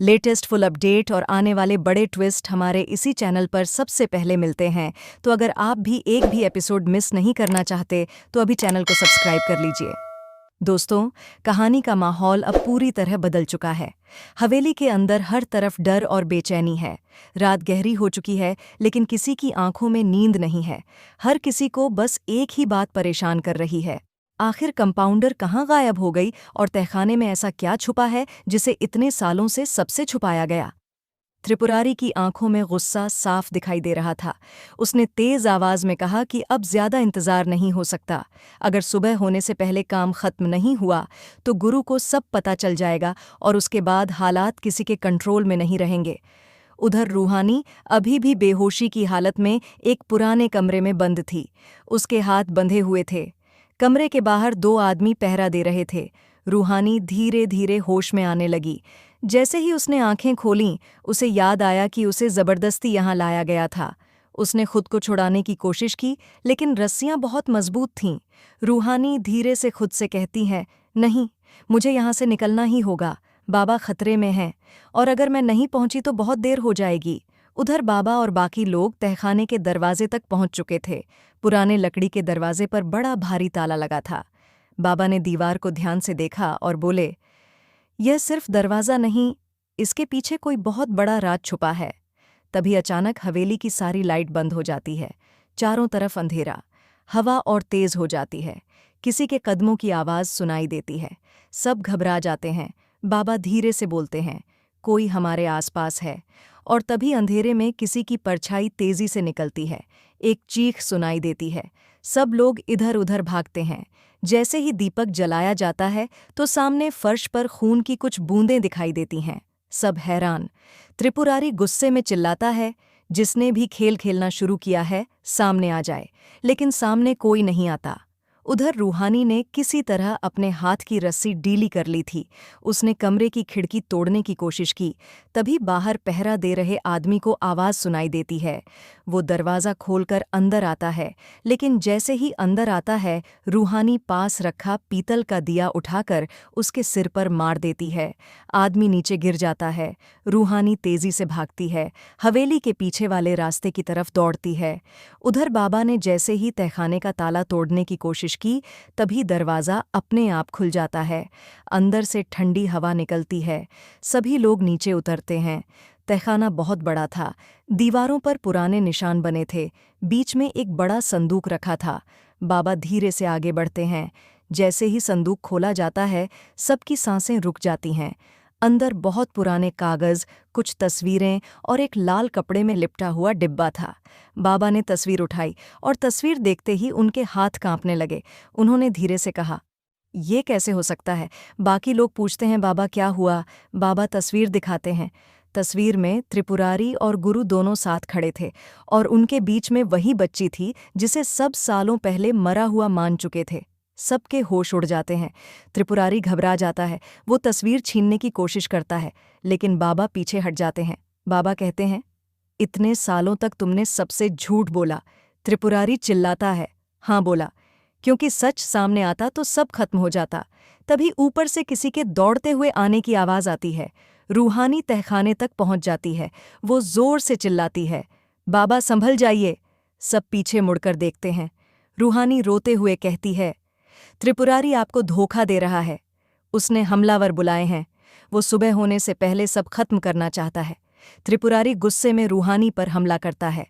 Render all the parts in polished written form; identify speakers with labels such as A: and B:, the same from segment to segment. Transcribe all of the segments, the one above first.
A: Latest full update और आने वाले बड़े ट्विस्ट हमारे इसी चैनल पर सबसे पहले मिलते हैं। तो अगर आप भी एक भी एपिसोड मिस नहीं करना चाहते तो अभी चैनल को सब्सक्राइब कर लीजिए। दोस्तों, कहानी का माहौल अब पूरी तरह बदल चुका है। हवेली के अंदर हर तरफ डर और बेचैनी है। रात गहरी हो चुकी है, लेकिन किसी की आंखों में नींद नहीं है। हर किसी को बस एक ही बात परेशान कर रही है। आखिर कंपाउंडर कहाँ गायब हो गई और तहखाने में ऐसा क्या छुपा है जिसे इतने सालों से सबसे छुपाया गया? त्रिपुरारी की आंखों में गुस्सा साफ दिखाई दे रहा था। उसने तेज आवाज में कहा कि अब ज्यादा इंतजार नहीं हो सकता। अगर सुबह होने से पहले काम खत्म नहीं हुआ तो गुरु को सब पता चल जाएगा और उसके बाद हालात किसी के कंट्रोल में नहीं रहेंगे। उधर रूहानी अभी भी बेहोशी की हालत में एक पुराने कमरे में बंद थी। उसके हाथ बंधे हुए थे। कमरे के बाहर दो आदमी पहरा दे रहे थे। रूहानी धीरे धीरे होश में आने लगी। जैसे ही उसने आंखें खोलीं, उसे याद आया कि उसे जबरदस्ती यहाँ लाया गया था। उसने खुद को छुड़ाने की कोशिश की, लेकिन रस्सियां बहुत मजबूत थीं। रूहानी धीरे से खुद से कहती है, नहीं, मुझे यहाँ से निकलना ही होगा। बाबा खतरे में हैं, और अगर मैं नहीं पहुंची तो बहुत देर हो जाएगी। उधर बाबा और बाकी लोग तहखाने के दरवाजे तक पहुंच चुके थे। पुराने लकड़ी के दरवाजे पर बड़ा भारी ताला लगा था। बाबा ने दीवार को ध्यान से देखा और बोले, यह सिर्फ दरवाज़ा नहीं, इसके पीछे कोई बहुत बड़ा राज छुपा है। तभी अचानक हवेली की सारी लाइट बंद हो जाती है। चारों तरफ अंधेरा, हवा और तेज हो जाती है। किसी के कदमों की आवाज़ सुनाई देती है। सब घबरा जाते हैं। बाबा धीरे से बोलते हैं, कोई हमारे आसपास है। और तभी अंधेरे में किसी की परछाई तेजी से निकलती है। एक चीख सुनाई देती है। सब लोग इधर उधर भागते हैं। जैसे ही दीपक जलाया जाता है तो सामने फर्श पर खून की कुछ बूंदें दिखाई देती हैं। सब हैरान। त्रिपुरारी गुस्से में चिल्लाता है, जिसने भी खेल खेलना शुरू किया है सामने आ जाए। लेकिन सामने कोई नहीं आता। उधर रूहानी ने किसी तरह अपने हाथ की रस्सी ढीली कर ली थी। उसने कमरे की खिड़की तोड़ने की कोशिश की। तभी बाहर पहरा दे रहे आदमी को आवाज़ सुनाई देती है। वो दरवाज़ा खोलकर अंदर आता है, लेकिन जैसे ही अंदर आता है, रूहानी पास रखा पीतल का दिया उठाकर उसके सिर पर मार देती है। आदमी नीचे गिर जाता है। रूहानी तेजी से भागती है, हवेली के पीछे वाले रास्ते की तरफ दौड़ती है। उधर बाबा ने जैसे ही तहखाने का ताला तोड़ने की कोशिश की, तभी दरवाज़ा अपने आप खुल जाता है। अंदर से ठंडी हवा निकलती है। सभी लोग नीचे उतरते हैं। तहखाना बहुत बड़ा था। दीवारों पर पुराने निशान बने थे। बीच में एक बड़ा संदूक रखा था। बाबा धीरे से आगे बढ़ते हैं। जैसे ही संदूक खोला जाता है, सबकी सांसें रुक जाती हैं। अंदर बहुत पुराने कागज़, कुछ तस्वीरें और एक लाल कपड़े में लिपटा हुआ डिब्बा था। बाबा ने तस्वीर उठाई और तस्वीर देखते ही उनके हाथ कांपने लगे। उन्होंने धीरे से कहा, ये कैसे हो सकता है? बाकी लोग पूछते हैं, बाबा क्या हुआ? बाबा तस्वीर दिखाते हैं। तस्वीर में त्रिपुरारी और गुरु दोनों साथ खड़े थे, और उनके बीच में वही बच्ची थी जिसे सब सालों पहले मरा हुआ मान चुके थे। सबके होश उड़ जाते हैं। त्रिपुरारी घबरा जाता है। वो तस्वीर छीनने की कोशिश करता है, लेकिन बाबा पीछे हट जाते हैं। बाबा कहते हैं, इतने सालों तक तुमने सबसे झूठ बोला। त्रिपुरारी चिल्लाता है, हाँ बोला, क्योंकि सच सामने आता तो सब खत्म हो जाता। तभी ऊपर से किसी के दौड़ते हुए आने की आवाज़ आती है। रूहानी तहखाने तक पहुंच जाती है। वो जोर से चिल्लाती है, बाबा संभल जाइए। सब पीछे मुड़कर देखते हैं। रूहानी रोते हुए कहती है, त्रिपुरारी आपको धोखा दे रहा है। उसने हमलावर बुलाए हैं। वो सुबह होने से पहले सब खत्म करना चाहता है। त्रिपुरारी गुस्से में रूहानी पर हमला करता है,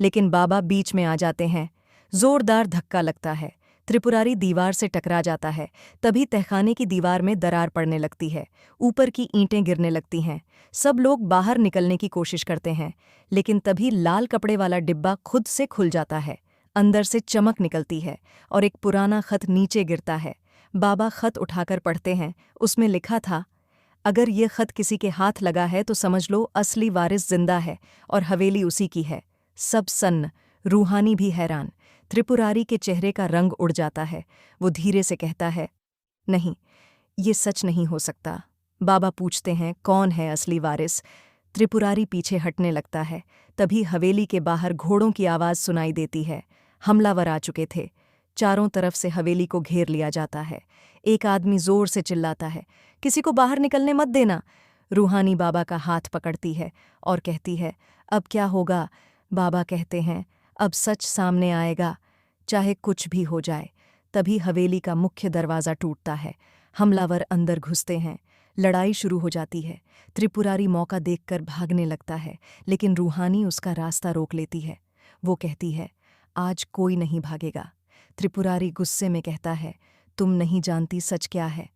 A: लेकिन बाबा बीच में आ जाते हैं। जोरदार धक्का लगता है। त्रिपुरारी दीवार से टकरा जाता है। तभी तहखाने की दीवार में दरार पड़ने लगती है। ऊपर की ईंटें गिरने लगती हैं। सब लोग बाहर निकलने की कोशिश करते हैं, लेकिन तभी लाल कपड़े वाला डिब्बा खुद से खुल जाता है। अंदर से चमक निकलती है और एक पुराना खत नीचे गिरता है। बाबा खत उठाकर पढ़ते हैं। उसमें लिखा था, अगर ये खत किसी के हाथ लगा है तो समझ लो असली वारिस जिंदा है और हवेली उसी की है। सब सन्न। रूहानी भी हैरान। त्रिपुरारी के चेहरे का रंग उड़ जाता है। वो धीरे से कहता है, नहीं, ये सच नहीं हो सकता। बाबा पूछते हैं, कौन है असली वारिस? त्रिपुरारी पीछे हटने लगता है। तभी हवेली के बाहर घोड़ों की आवाज़ सुनाई देती है। हमलावर आ चुके थे। चारों तरफ से हवेली को घेर लिया जाता है। एक आदमी जोर से चिल्लाता है, किसी को बाहर निकलने मत देना। रूहानी बाबा का हाथ पकड़ती है और कहती है, अब क्या होगा? बाबा कहते हैं, अब सच सामने आएगा, चाहे कुछ भी हो जाए। तभी हवेली का मुख्य दरवाज़ा टूटता है। हमलावर अंदर घुसते हैं। लड़ाई शुरू हो जाती है। त्रिपुरारी मौका देखकर भागने लगता है, लेकिन रूहानी उसका रास्ता रोक लेती है। वो कहती है, आज कोई नहीं भागेगा। त्रिपुरारी गुस्से में कहता है, तुम नहीं जानती सच क्या है।